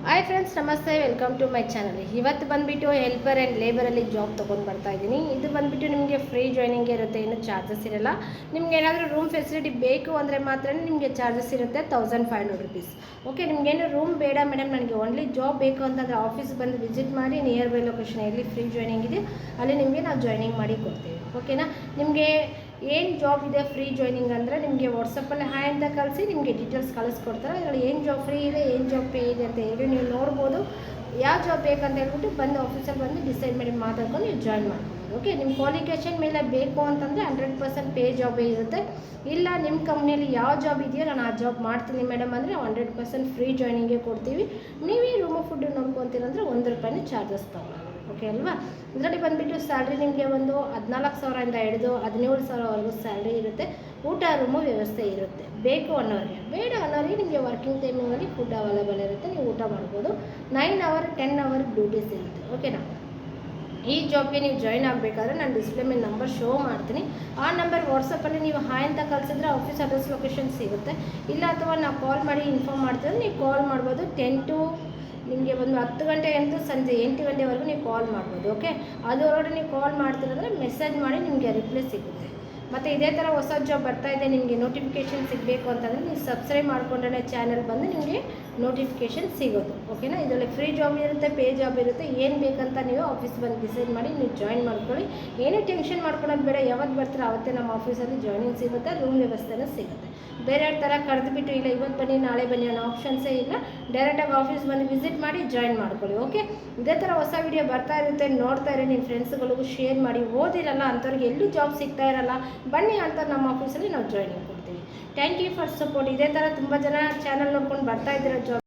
Hi friends, ನಮಸ್ತೆ. Welcome to my channel. ಇವತ್ತು ಬಂದುಬಿಟ್ಟು ಹೆಲ್ಪರ್ ಆ್ಯಂಡ್ ಲೇಬರಲ್ಲಿ ಜಾಬ್ ತೊಗೊಂಡು ಬರ್ತಾ ಇದ್ದೀನಿ. ಇದು ಬಂದುಬಿಟ್ಟು ನಿಮಗೆ ಫ್ರೀ ಜಾಯ್ನಿಂಗ್ ಇರುತ್ತೆ, ಏನು ಚಾರ್ಜಸ್ ಇರಲ್ಲ. ನಿಮ್ಗೆ ಏನಾದರೂ ರೂಮ್ ಫೆಸಿಲಿಟಿ ಬೇಕು ಅಂದರೆ ಮಾತ್ರ ನಿಮಗೆ ಚಾರ್ಜಸ್ ಇರುತ್ತೆ 1500 ರುಪೀಸ್. ಓಕೆ, ನಿಮಗೇನು ರೂಮ್ ಬೇಡ ಮೇಡಮ್, ನನಗೆ ಓನ್ಲಿ ಜಾಬ್ ಬೇಕು ಅಂತಂದರೆ ಆಫೀಸ್ ಬಂದು ವಿಸಿಟ್ ಮಾಡಿ, ನಿಯರ್ ಬೈ ಲೊಕೇಶನ್ ಎಲ್ಲಿ ಫ್ರೀ ಜಾಯ್ನಿಂಗ್ ಇದೆ ಅಲ್ಲಿ ನಿಮಗೆ ನಾವು ಜಾಯ್ನಿಂಗ್ ಮಾಡಿ ಕೊಡ್ತೀವಿ. ಓಕೆನಾ? ನಿಮಗೆ ಏನು ಜಾಬ್ ಇದೆ ಫ್ರೀ ಜಾಯ್ನಿಂಗ್ ಅಂದರೆ ನಿಮಗೆ ವಾಟ್ಸಪ್ಪಲ್ಲಿ ಹಾಯ್ ಅಂತ ಕಳಿಸಿ ನಿಮಗೆ ಡೀಟೇಲ್ಸ್ ಕಳಿಸ್ಕೊಡ್ತಾರೆ. ಇದರಲ್ಲಿ ಏನು ಜಾಬ್ ಫ್ರೀ ಇದೆ, ಏನು ಜಾಬ್ ಪೇ ಇದೆ ಅಂತ ಹೇಳಿ ನೀವು ನೋಡ್ಬೋದು. ಯಾವ ಜಾಬ್ ಬೇಕಂತ ಹೇಳ್ಬಿಟ್ಟು ಬಂದು ಆಫೀಸಲ್ಲಿ ಬಂದು ಡಿಸೈಡ್ ಮಾಡಿ ಮಾತಾಡ್ಕೊಂಡು ನೀವು ಜಾಯ್ನ್ ಮಾಡ್ಕೊಬೋದು. ಓಕೆ, ನಿಮ್ಮ ಕ್ವಾಲಿಫಿಕೇಷನ್ ಮೇಲೆ ಬೇಕು ಅಂತಂದರೆ 100% ಪೇ ಜಾಬೇ ಇರುತ್ತೆ. ಇಲ್ಲ ನಿಮ್ಮ ಕಂಪ್ನಿಯಲ್ಲಿ ಯಾವ ಜಾಬ್ ಇದೆಯೋ ನಾನು ಆ ಜಾಬ್ ಮಾಡ್ತೀನಿ ಮೇಡಮ್ ಅಂದರೆ 100% ಫ್ರೀ ಜಾಯ್ನಿಂಗೇ ಕೊಡ್ತೀವಿ. ನೀವೇ ರೂಮು ಫುಡ್ಡು ನೋಡ್ಕೊತೀರಂದರೆ ₹1 ಚಾರ್ಜಸ್ ತೊಗೊಳ್ಳೋಣ. ಓಕೆ ಅಲ್ವಾ? ಇದರಲ್ಲಿ ಬಂದುಬಿಟ್ಟು ಸ್ಯಾಲ್ರಿ ನಿಮಗೆ ಒಂದು 14,000 ಹಿಡಿದು 17,000ವರೆಗೂ ಸ್ಯಾಲ್ರಿ ಇರುತ್ತೆ. ಊಟ ರೂಮು ವ್ಯವಸ್ಥೆ ಇರುತ್ತೆ. ಬೇಕು ಅನ್ನೋರಿಗೆ, ಬೇಡ ಅನ್ನೋರಿಗೆ ನಿಮಗೆ ವರ್ಕಿಂಗ್ ಟೈಮಿಂಗಲ್ಲಿ ಫುಡ್ ಅವೈಲೇಬಲ್ ಇರುತ್ತೆ, ನೀವು ಊಟ ಮಾಡ್ಬೋದು. 9 ಅವರ್ 10 ಅವರ್ ಡ್ಯೂಟೀಸ್ ಇರುತ್ತೆ. ಓಕೆನಾ? ಈ ಜಾಬ್ಗೆ ನೀವು ಜಾಯ್ನ್ ಆಗಬೇಕಾದ್ರೆ ನಾನು ಡಿಸ್ಪ್ಲೇ ಮೇಲೆ ನಂಬರ್ ಶೋ ಮಾಡ್ತೀನಿ. ಆ ನಂಬರ್ ವಾಟ್ಸಪ್ಪಲ್ಲಿ ನೀವು ಹಾಯ್ ಅಂತ ಕಳಿಸಿದ್ರೆ ಆಫೀಸ್ ಅಡ್ರೆಸ್ ಲೊಕೇಶನ್ ಸಿಗುತ್ತೆ. ಇಲ್ಲ ಅಥವಾ ನಾವು ಕಾಲ್ ಮಾಡಿ ಇನ್ಫಾರ್ಮ್ ಮಾಡ್ತೀವಿ, ನೀವು ಕಾಲ್ ಮಾಡ್ಬೋದು. 10 to ನಿಮಗೆ ಒಂದು 10 ಗಂಟೆಯಿಂದ ಸಂಜೆ 8 ಗಂಟೆವರೆಗೂ ನೀವು ಕಾಲ್ ಮಾಡ್ಬೋದು. ಓಕೆ, ಅದರೊಳಗೆ ನೀವು ಕಾಲ್ ಮಾಡ್ತೀರಂದರೆ ಮೆಸೇಜ್ ಮಾಡಿ ನಿಮಗೆ ರಿಪ್ಲೈ ಸಿಗುತ್ತೆ. ಮತ್ತು ಇದೇ ಥರ ಹೊಸ ಜಾಬ್ ಬರ್ತಾಯಿದೆ, ನಿಮಗೆ ನೋಟಿಫಿಕೇಷನ್ ಸಿಗಬೇಕು ಅಂತಂದರೆ ನೀವು ಸಬ್ಸ್ಕ್ರೈಬ್ ಮಾಡಿಕೊಂಡ್ರೆ ಚಾನಲ್ ಬಂದು ನಿಮಗೆ ನೋಟಿಫಿಕೇಷನ್ ಸಿಗೋದು. ಓಕೆನಾ? ಇದರಲ್ಲಿ ಫ್ರೀ ಜಾಬ್ ಇರುತ್ತೆ, ಪೇ ಜಾಬ್ ಇರುತ್ತೆ. ಏನು ಬೇಕಂತ ನೀವು ಆಫೀಸ್ ಬಂದು ಡಿಸೈಡ್ ಮಾಡಿ ನೀವು ಜಾಯ್ನ್ ಮಾಡ್ಕೊಳ್ಳಿ. ಏನೇ ಟೆನ್ಷನ್ ಮಾಡ್ಕೊಳ್ಳೋದು ಬೇಡ. ಯಾವತ್ತು ಬರ್ತೀರ ಆವತ್ತೇ ನಮ್ಮ ಆಫೀಸಲ್ಲಿ ಜಾಯ್ನಿಂಗ್ ಸಿಗುತ್ತೆ, ರೂಮ್ ವ್ಯವಸ್ಥೆನೂ ಸಿಗುತ್ತೆ. ಬೇರೆ ಥರ ಕರೆದುಬಿಟ್ಟು ಇಲ್ಲ ಇವತ್ತು ಬನ್ನಿ ನಾಳೆ ಬನ್ನಿ ಅನ್ನೋ ಆಪ್ಷನ್ಸೇ ಇಲ್ಲ. ಡೈರೆಕ್ಟಾಗಿ ಆಫೀಸ್ ಬಂದು ವಿಸಿಟ್ ಮಾಡಿ ಜಾಯ್ನ್ ಮಾಡ್ಕೊಳ್ಳಿ. ಓಕೆ, ಇದೇ ಥರ ಹೊಸ ವಿಡಿಯೋ ಬರ್ತಾ ಇರುತ್ತೆ, ನೋಡ್ತಾ ಇರಿ. ನಿಮ್ಮ ಫ್ರೆಂಡ್ಸ್ಗಳಿಗೂ ಶೇರ್ ಮಾಡಿ. ಓದಿರಲ್ಲ ಅಂಥವ್ರಿಗೆ ಎಲ್ಲೂ ಜಾಬ್ ಸಿಗ್ತಾ ಇರಲ್ಲ, ಬನ್ನಿ ಅಂತ ನಮ್ಮ ಆಫೀಸಲ್ಲಿ ನಾವು ಜಾಯ್ನಿಂಗ್ ಕೊಡ್ತೀವಿ. Thank you for support. ಇದೇ ಥರ ತುಂಬ ಜನ ಚಾನಲ್ ನೋಡ್ಕೊಂಡು ಬರ್ತಾ ಇದ್ದೀರ ಜಾಬ್